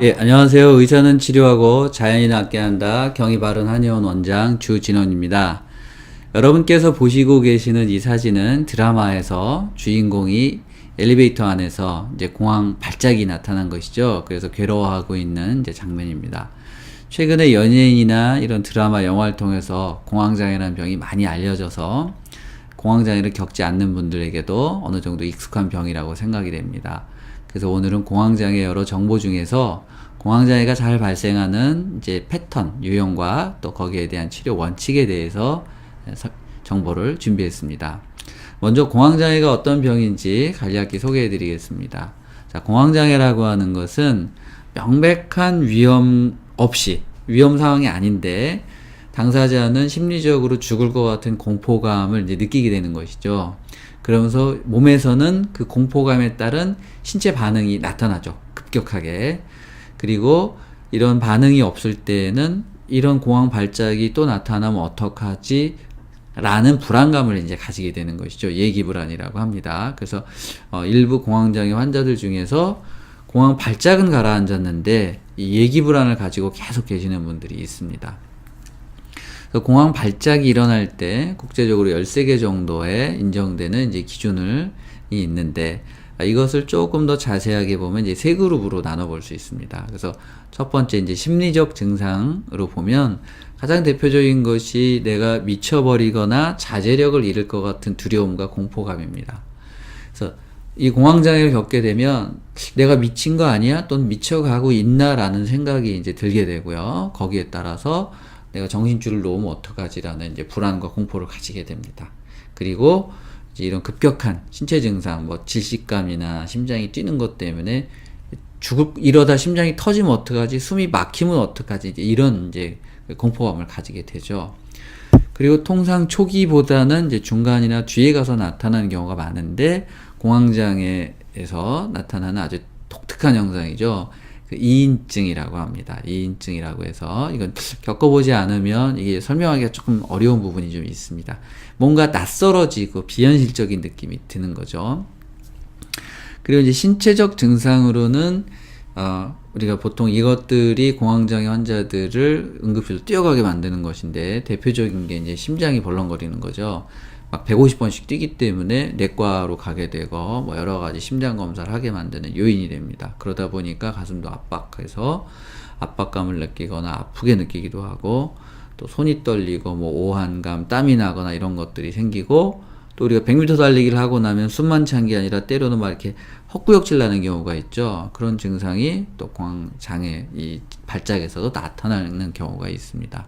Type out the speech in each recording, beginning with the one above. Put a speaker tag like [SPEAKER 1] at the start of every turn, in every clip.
[SPEAKER 1] 예, 안녕하세요. 의사는 치료하고 자연이 낫게 한다. 경희바른 한의원 원장 주진원입니다. 여러분께서 보시고 계시는 이 사진은 드라마에서 주인공이 엘리베이터 안에서 이제 공황 발작이 나타난 것이죠. 그래서 괴로워하고 있는 이제 장면입니다. 최근에 연예인이나 이런 드라마, 영화를 통해서 공황장애라는 병이 많이 알려져서 공황장애를 겪지 않는 분들에게도 어느 정도 익숙한 병이라고 생각이 됩니다. 그래서 오늘은 공황장애 여러 정보 중에서 공황장애가 잘 발생하는 이제 패턴, 유형과 또 거기에 대한 치료 원칙에 대해서 정보를 준비했습니다. 먼저 공황장애가 어떤 병인지 간략히 소개해 드리겠습니다. 자, 공황장애라고 하는 것은 명백한 위험 없이, 위험 상황이 아닌데 당사자는 심리적으로 죽을 것 같은 공포감을 이제 느끼게 되는 것이죠. 그러면서 몸에서는 그 공포감에 따른 신체 반응이 나타나죠. 급격하게. 그리고 이런 반응이 없을 때는 이런 공황 발작이 또 나타나면 어떡하지? 라는 불안감을 이제 가지게 되는 것이죠. 예기불안이라고 합니다. 그래서 일부 공황장애 환자들 중에서 공황 발작은 가라앉았는데 이 예기불안을 가지고 계속 계시는 분들이 있습니다. 공황 발작이 일어날 때 국제적으로 13개 정도의 인정되는 이제 기준이 있는데 이것을 조금 더 자세하게 보면 이제 세 그룹으로 나눠볼 수 있습니다. 그래서 첫 번째 이제 심리적 증상으로 보면 가장 대표적인 것이 내가 미쳐버리거나 자제력을 잃을 것 같은 두려움과 공포감입니다. 그래서 이 공황장애를 겪게 되면 내가 미친 거 아니야? 또는 미쳐가고 있나라는 생각이 이제 들게 되고요. 거기에 따라서 내가 정신줄을 놓으면 어떡하지라는 이제 불안과 공포를 가지게 됩니다. 그리고 이제 이런 급격한 신체 증상, 뭐 질식감이나 심장이 뛰는 것 때문에 이러다 심장이 터지면 어떡하지? 숨이 막히면 어떡하지? 이제 이런 이제 공포감을 가지게 되죠. 그리고 통상 초기보다는 이제 중간이나 뒤에 가서 나타나는 경우가 많은데 공황장애에서 나타나는 아주 독특한 현상이죠. 그 2인증이라고 합니다. 2인증이라고 해서 이건 겪어보지 않으면 이게 설명하기가 조금 어려운 부분이 좀 있습니다. 뭔가 낯설어지고 비현실적인 느낌이 드는 거죠. 그리고 이제 신체적 증상으로는 우리가 보통 이것들이 공황장애 환자들을 응급실로 뛰어가게 만드는 것인데 대표적인 게 이제 심장이 벌렁거리는 거죠. 막 150번씩 뛰기 때문에 내과로 가게 되고 뭐 여러 가지 심장 검사를 하게 만드는 요인이 됩니다. 그러다 보니까 가슴도 압박해서 압박감을 느끼거나 아프게 느끼기도 하고 또 손이 떨리고 뭐 오한감, 땀이 나거나 이런 것들이 생기고 또 우리가 100m 달리기를 하고 나면 숨만 찬 게 아니라 때로는 막 이렇게 헛구역질 나는 경우가 있죠. 그런 증상이 또 공황장애 이 발작에서도 나타나는 경우가 있습니다.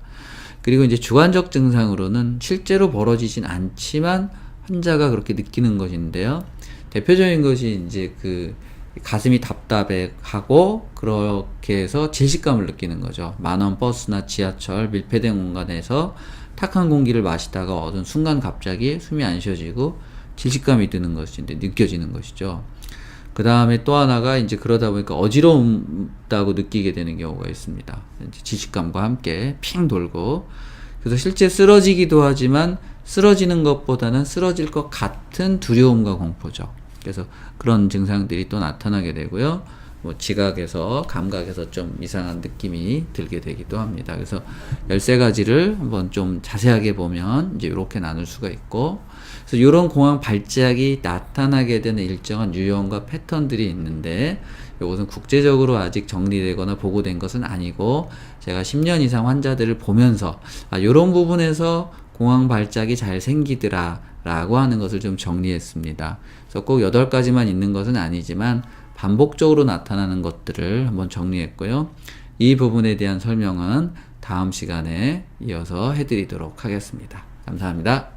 [SPEAKER 1] 그리고 이제 주관적 증상으로는 실제로 벌어지진 않지만 환자가 그렇게 느끼는 것인데요. 대표적인 것이 이제 그 가슴이 답답해하고 그렇게 해서 질식감을 느끼는 거죠. 만원 버스나 지하철 밀폐된 공간에서 탁한 공기를 마시다가 어느 순간 갑자기 숨이 안 쉬어지고 질식감이 드는 것인데 느껴지는 것이죠. 그 다음에 또 하나가 이제 그러다 보니까 어지럽다고 느끼게 되는 경우가 있습니다. 이제 질식감과 함께 핑 돌고 그래서 실제 쓰러지기도 하지만 쓰러지는 것보다는 쓰러질 것 같은 두려움과 공포죠. 그래서 그런 증상들이 또 나타나게 되고요. 뭐 지각에서 감각에서 좀 이상한 느낌이 들게 되기도 합니다. 그래서 13가지를 한번 좀 자세하게 보면 이제 이렇게 나눌 수가 있고 그래서 이런 공황 발작이 나타나게 되는 일정한 유형과 패턴들이 있는데 이것은 국제적으로 아직 정리되거나 보고된 것은 아니고 제가 10년 이상 환자들을 보면서 이런 부분에서 공황 발작이 잘 생기더라 라고 하는 것을 좀 정리했습니다. 그래서 꼭 8가지만 있는 것은 아니지만 반복적으로 나타나는 것들을 한번 정리했고요. 이 부분에 대한 설명은 다음 시간에 이어서 해드리도록 하겠습니다. 감사합니다.